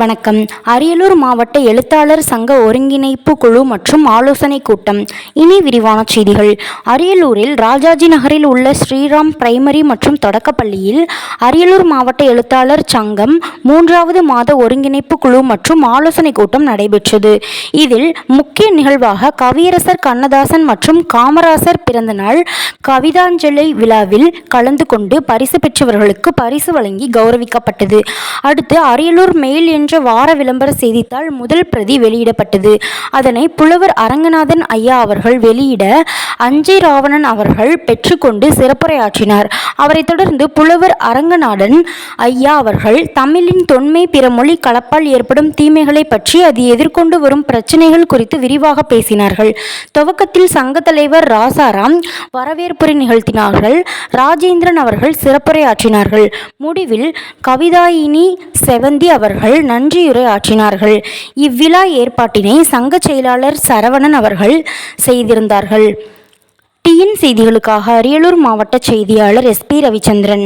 வணக்கம். அரியலூர் மாவட்ட எழுத்தாளர் சங்க ஒருங்கிணைப்பு குழு மற்றும் ஆலோசனை கூட்டம். இனி விரிவான செய்திகள். அரியலூரில் ராஜாஜி நகரில் உள்ள ஸ்ரீராம் பிரைமரி மற்றும் தொடக்கப்பள்ளியில் அரியலூர் மாவட்ட எழுத்தாளர் சங்கம் 3வது மாத ஒருங்கிணைப்பு குழு மற்றும் ஆலோசனை கூட்டம் நடைபெற்றது. இதில் முக்கிய நிகழ்வாக கவியரசர் கண்ணதாசன் மற்றும் காமராசர் பிறந்தநாள் கவிதாஞ்சலி விழாவில் கலந்து கொண்டு பரிசு பெற்றவர்களுக்கு பரிசு வழங்கி கௌரவிக்கப்பட்டது. அடுத்து அரியலூர் மெயில் என்ற வார விளம்பர செய்தித்தாள் முதல் பிரதி வெளியிடப்பட்டது. அதனை புலவர் அரங்கநாதன் ஐயா அவர்கள் வெளியிட அஞ்சை ராவணன் அவர்கள் பெற்றுக்கொண்டு சிறப்புரையாற்றினார். அவரை தொடர்ந்து புலவர் அரங்கநாதன் ஐயா அவர்கள் தமிழின் தொன்மை பிற மொழி கலப்பால் ஏற்படும் தீமைகளை பற்றி அது எதிர்கொண்டு வரும் பிரச்சனைகள் குறித்து விரிவாக பேசினார்கள். துவக்கத்தில் சங்க தலைவர் ராசாராம் வரவேற்புரை நிகழ்த்தினார்கள். ராஜேந்திரன் அவர்கள் சிறப்புரையாற்றினார்கள். முடிவில் கவிதாயினி செவந்தி அவர்கள் நன்றியுரை ஆற்றினார்கள். இவ்விழா ஏற்பாட்டினை சங்க செயலாளர் சரவணன் அவர்கள் செய்திருந்தார்கள். டிஎன் செய்திகளுக்காக அரியலூர் மாவட்ட செய்தியாளர் SP ரவிச்சந்திரன்.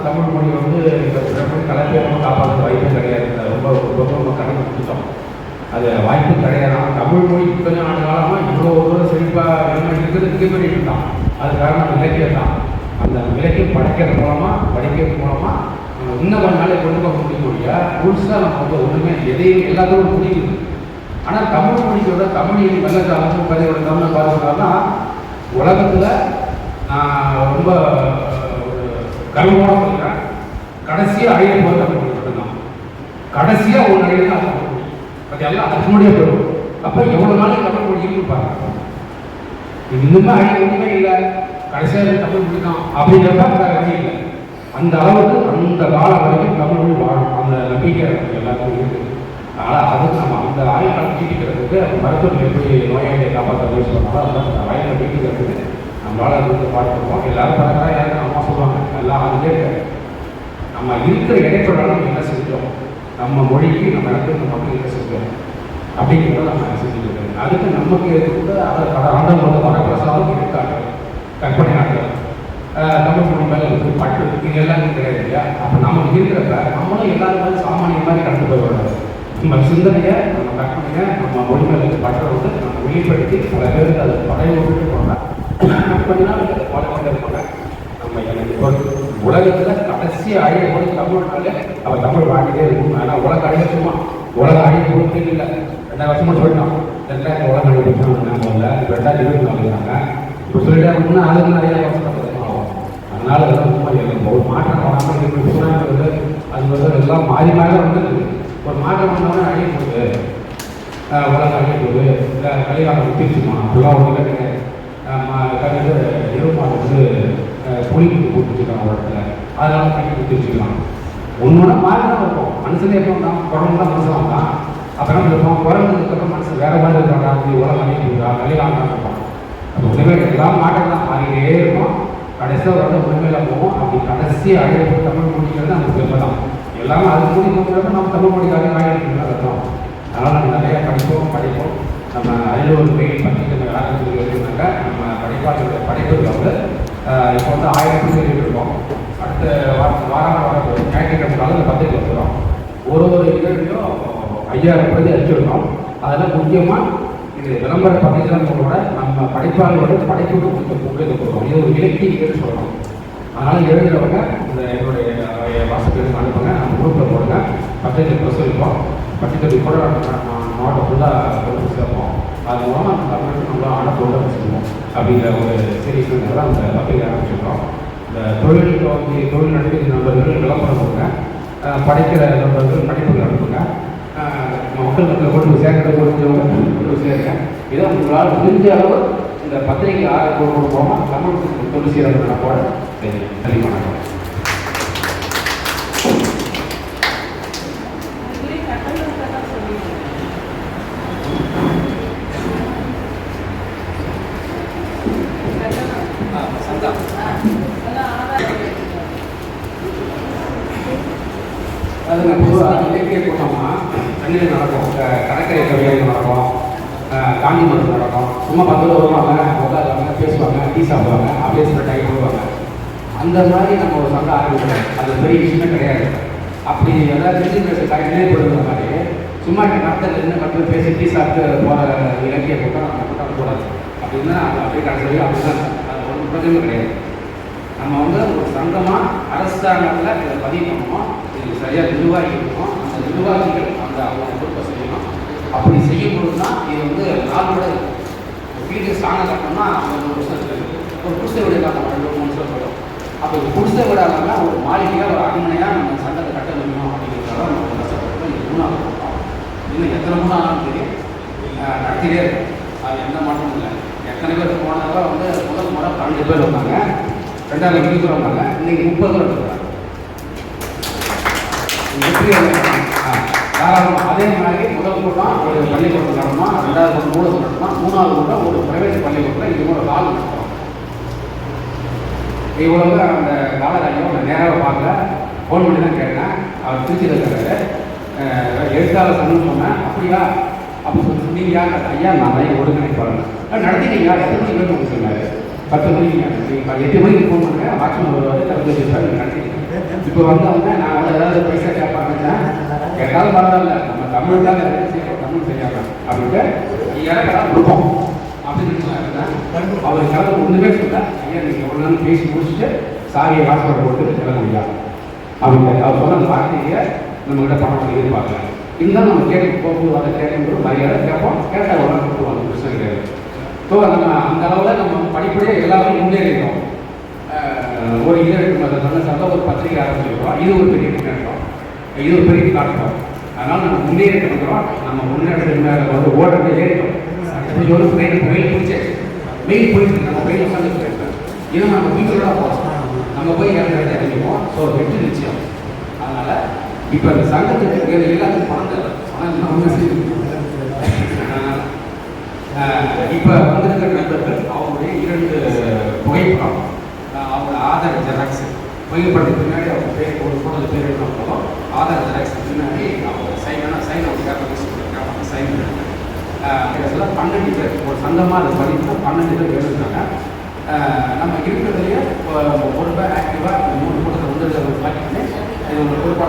தமிழ் மொழி காப்பாற்ற வாய்ப்பு கிடையாது. ரொம்ப கடமைப்பட்டோம். அது வாய்ப்பு கிடையாது. தமிழ் மொழி கொஞ்சம் ஆண்டு காலமாக இவ்வளோ தூரம் செழிப்பாக இருக்கிறதுக்கு பண்ணிட்டுருந்தான். அது காரணம் இலக்கியம் தான். அந்த இலக்கியம் படிக்கிறது மூலமாக இன்னும் கொஞ்ச நாளை கொண்டு போக முடியும் இல்லையா? புதுசாக நம்ம ஒன்றுமே எதையும் எல்லாத்தோடும் முடியுது. ஆனால் தமிழ் மொழியோட தமிழின் வெள்ளக்காலம் பதிவோட தமிழை பார்த்தோம்னா உலகத்தில் நான் ரொம்ப கர்வமான சொல்கிறேன். கடைசியாக அழிய போகிற தமிழ் மொழி மட்டும்தான். கடைசியாக ஒன்று அழியுதுன்னா அது தமிழ் மொழி. அது எல்லாம் அதுக்கு முடியாது போயிடும். அப்போ எவ்வளோ நாளைக்கு தமிழ் மொழி இருப்பாங்க. இன்னுமே அழிய ஒன்றுமே இல்லை. கடைசியாக தமிழ் மொழி தான் அப்படிங்கிறப்ப வேறு வழி இல்லை. அந்த அளவுக்கு அந்த காலம் வரைக்கும் தமிழ் மொழி வாழும். அந்த நம்பிக்கை எல்லாத்துக்கும் இருக்குது. ஆனால் அதுக்கு நம்ம அந்த ஆயுள் நீட்டிக்கிறதுக்கு மருத்துவர்கள் எப்படி நோயாளியை காப்பாற்ற முயற்சி பண்ணாலும் அந்த ஆயுள் நீட்டிக்கிறதுக்கு நம்மளால் அது வந்து பார்த்துருக்கோம். எல்லாரும் பழக்கிறா யாரும் அம்மா சொல்லுவாங்க எல்லாம் அதுலேயே இருக்காது. நம்ம இருக்கிற இடைப்படாலும் நம்ம என்ன செஞ்சோம், நம்ம மொழிக்கு நம்ம இடத்துக்கு நம்ம மக்கள் என்ன செஞ்சோம் அப்படிங்கிறத நம்ம செஞ்சுட்டு இருக்கோம். அதுக்கு நமக்கு கூட அதை ஆண்டவங்களோட வரப்பிரசாதம் இருக்காங்க. கற்பனை நாட்கள் தமிழ் மொழி மேலே இருக்குது, பட்டு இது எல்லாமே கிடையாது இல்லையா? அப்போ நமக்கு இருக்கிறப்ப நம்மளும் எல்லாரும் சாமானிய மாதிரி கடந்து போய்விடாது. நம்ம சிந்தனையை நம்ம கற்பனையை நம்ம மொழி மேலே பற்ற வந்து நம்ம வெளிப்படுத்தி பல பேருக்கு அதை படையை விட்டுட்டு போனால் கொஞ்ச நாள் பாலிமொழி இருப்பாங்க. நம்ம எனக்கு உலகத்தில் கடைசி அழிய போது தமிழ்னாலே அவள் தமிழ் வாங்கிட்டே இருக்கும். ஆனால் உலக அழிய சும்மா உலக அழிய கொடுத்தே இல்லை. 2 வருஷமாக சொல்லிட்டோம். 2000 உலக அழிய கொடுத்தாங்க. நாங்கள் இல்லை 2024 இருக்காங்க. இப்போ சொல்லிட்டாங்கன்னா அதுக்கு நிறைய வருஷம் ஆகும். அதனால அதெல்லாம் ரொம்ப ஒரு மாற்றம் வராமல் இருக்கு. சுனாங்கிறது அது வந்து எல்லாம் மாறி மாறி வந்துருக்கு. ஒரு மாற்றம் வந்தோடனே அழிய போகுது, உலகம் அழிய போகுது, இந்த கலிகாலம் விட்டுருச்சுமா அப்படிலாம் ஒன்றுமே கிடையாது. கவிதை இருமாடு வந்து புளிக்கு போட்டுருச்சுக்கலாம் உலகத்துல, அதனால தண்ணி விட்டுருச்சுக்கலாம். ஒன்று மாறி தான் இருக்கும். மனுஷனே எப்போ தான் குழம்பு தான் மனுஷன் தான். அப்புறம் இருப்போம் குழம்புக்கு மனுஷன் வேற மாதிரி இருக்காங்க. அப்படி உலகம் அழிய போகுதா கலிகாலம் தான் இருப்போம். அப்போ உண்மையில எல்லாம் மாற்றம் தான் மாறிட்டே இருக்கும். கடைசியாக வந்து உண்மையில போவோம். அப்படி கடைசி அழிய தமிழ் மொழிங்கிறது நமக்கு பெருமை தான். எல்லாமே அது மூலியமாக நம்ம தமிழ் மொழிக்காக ஆகிட்டு அர்த்தம். அதனால் நம்ம நிறையா படிப்போம். நம்ம அரியலூர் மெயில் பற்றி நம்ம யாருக்கு எழுதினாங்க. நம்ம படிப்பாளர்கள் படைப்புகள் வந்து இப்போ வந்து 1000 பேர் இருக்கோம். அடுத்த வாரம் ஞாயிற்றுக்கிழமை இந்த பத்திரிக்கை வந்துடும். ஒரு இதழையும் 5000 பிரதி அடிச்சுருக்கோம். அதெல்லாம் முக்கியமாக இது விளம்பர பத்திரிகைகளோட நம்ம படிப்பாளர்களோட படைப்புக்கு முக்கியத்துவம் கொடுக்கணும். இது ஒரு இலக்கிய இதுன்னு சொல்லணும். அதனால் எழுதுகிறவங்க இந்த என்னுடைய வாசகர்களுக்கு அனுப்புங்க. நம்ம குரூப்பில் போடுங்க. பத்திரிகை பிரசுரிப்போம். பத்திரிகை கூட மாவட்டம் ஃபுல்லாக கொண்டு சேர்ப்போம். அது மூலமாக நம்ம தமிழுக்கு நம்மளாம் ஆனத்தோடு வச்சுருவோம் அப்படிங்கிற ஒரு சீரியஸ்னால தான் அந்த பத்திரிகை ஆரம்பிச்சிருக்கோம். இந்த தொழில் நடத்தி நண்பர்கள் விளம்பரம் கொடுங்க. படிக்கிற நண்பர்கள் படிப்புகள் அனுப்புங்க. மக்கள் கொண்டு சேர்க்கிற கொண்டு சேருங்க. இதை உங்களால் முடிஞ்ச அளவு இந்த பத்திரிகை கொண்டு போகாமல் தமிழுக்கு கொண்டு சேர்க்கிற போட சரி தெளிவான அது பொதுவாக இலக்கிய கூட்டமாக சென்னையில் நடக்கும். கடற்கரை கவிதைகள் நடக்கும், காந்தி மண்டபம் நடக்கும். சும்மா 10 வருவாங்க, உட்காருவாங்க, பேசுவாங்க, டீ சாப்பிடுவாங்க, அப்படியே சில டைம் போடுவாங்க. அந்த மாதிரி நம்ம ஒரு சங்கம் ஆரம்பிக்கிறோம். அது பெரிய விஷயமே கிடையாது. அப்படி ஏதாவது தெரிஞ்சு பேச காய்ச்சலே போடுற மாதிரி சும்மா கருத்தில் என்ன கருத்து பேசி டீ சாப்பிட்டு போகிற இலக்கிய கூட்டம் நம்ம கூட்டம் கூடாது அப்படின்னா அது அப்படியே கடைசி அப்படி தான் அது ஒரு பிரச்சனையும் கிடையாது. நம்ம வந்து ஒரு சங்கமாக அரசாங்கத்தில் இதை பதிவு பண்ணணும், இது சரியாக நிர்வாகிக்கணும், அந்த நிர்வாகிகள் அந்த அவங்க பொறுப்பை செய்யணும். அப்படி செய்யும்பொழுது தான் இது வந்து நாளோட வீட்டுக்கு ஸ்தானம் கட்டணும்னா ஒரு வருஷம் இருக்குது, ஒரு குடிசை வீடு காட்டணும் 2-3 வருஷம் சொல்லும். அப்போ இது குடிசை வீடாக ஒரு மாளிகையாக ஒரு அரண்மனையாக நம்ம சங்கத்தை கட்ட முடியும் அப்படிங்கிறதால நம்ம கஷ்டப்பட்டு இது 3ஆவது கூட்டம். இன்னும் எத்தனை 3ஆனாலும் தெரியும் நடத்திட்டே இருக்கும், அது எந்த மாற்றமும் இல்லை. எத்தனை பேர் போனதால வந்து முதல் முறை 12 பேர் வந்தாங்க, 2வது 20 பேர் வந்தாங்க, இன்றைக்கி 30 பேர் இருக்கிறாங்க. தாராளமாக அதே மாதிரி முதல் கூட்டம் ஒரு பள்ளிக்கூடம் நடத்தணும், 2வது கூட்டம் நூலகம் நடத்தணும், 3வது கூட்டம் ஒரு பிரைவேட் பள்ளிக்கூடத்தில் இது ஒரு ஹால் நடத்தணும். இவ்வளவு அந்த காலகட்டம் நேராக பார்க்கல, ஃபோன் பண்ணி தான் கேட்டேன். அவர் திருச்சியில் இருக்கிறாரு, எழுத்தாளர் சங்கம்னு சொன்னேன். அப்படியா அப்படின்னு சொல்லி சொன்னீங்க ஐயா, நான் தான் ஒருங்கிணைப்பாளர் நடத்திட்டீங்க. எத்தனை மணிக்கு வேணும் சொன்னார். 10 மணிக்கு 8 மணிக்கு ஃபோன் பண்ணுறேன், வாட்ச்மேன் வருவார், தகுதி பேசுவார், நடத்திட்டீங்க. இப்போ வந்தவங்க நான் வந்து ஏதாவது பைசா கேட்பாங்க, கேட்டாலும் பரவாயில்ல, நம்ம தமிழ் தான் தமிழ் செய்யாங்க அப்படின்ட்டு இடம் கொடுப்போம் அப்படின்னு சொன்னாங்க. அவர் கிளம்ப ஒன்றுமே சொல்ல, ஐயா நீங்கள் எவ்வளோ நேரம் பேசி முடிச்சுட்டு சாரியை வாட்ஸ்அப் போட்டு கிளம்ப முடியாது அப்படின்னு அவர் சொன்ன அந்த வார்த்தையை நம்மகிட்ட பணம் பண்ணி எதிர்பார்க்கலாம். இருந்தாலும் நம்ம கேட்க போகும்போது அதை கேட்கும்போது மரியாதை கேட்போம், கேட்டால் உடனே கொடுத்துருவாங்க, பிரச்சனை கிடையாது. ஸோ நம்ம அந்த அளவில் நம்ம படிப்படியாக எல்லாமே முன்னேறிட்டோம். ஒரு இதை சொன்ன ஒரு பத்திரிகை ஆரம்பிச்சிருக்கோம், இது ஒரு பெரிய முன்னேற்றம், இது ஒரு பெரிய காட்டுறோம். அதனால் நம்ம முன்னேறிட்டு இருக்கிறோம். நம்ம முன்னேற்றத்துக்கு மேலே வந்து ஓடுறது ஏறிட்டோம். ஒரு மெயில் பிடிச்சாச்சு, மெயில் போயிட்டு நம்ம மெயில் உட்காந்து பேசுகிறோம். ஏன்னா நம்ம வீட்டோட போகிறோம், நம்ம போய் இறங்கிப்போம். ஸோ வெற்றி நிச்சயம். அதனால் இப்போ அந்த சங்கத்துக்கு எல்லாத்துக்கும் பணம் தர பணம் அவங்க இப்போ வந்திருக்கிற நண்பர்கள் அவங்களுடைய 2 புகைப்படம், அவங்க ஆதார் ஜெராக்ஸ் புகைப்படத்துக்கு பின்னாடி அவங்க பேர் ஒரு ஃபோட்டோ பேர் எழுதணும், ஆதார் ஜெராக்ஸ் பின்னாடி அவங்க சைன் அவங்க சைன் பண்ணாங்க. இதெல்லாம் 12 பேர் ஒரு சங்கமாக அதை பண்ணிட்டு 12 பேர் எழுதுனாங்க. நம்ம இருக்கிறதுலையே ஒரு பேர் ஆக்டிவாக 3 கூட்டத்தை வந்து பார்த்துட்டு இது ஒரு பொறுப்பாக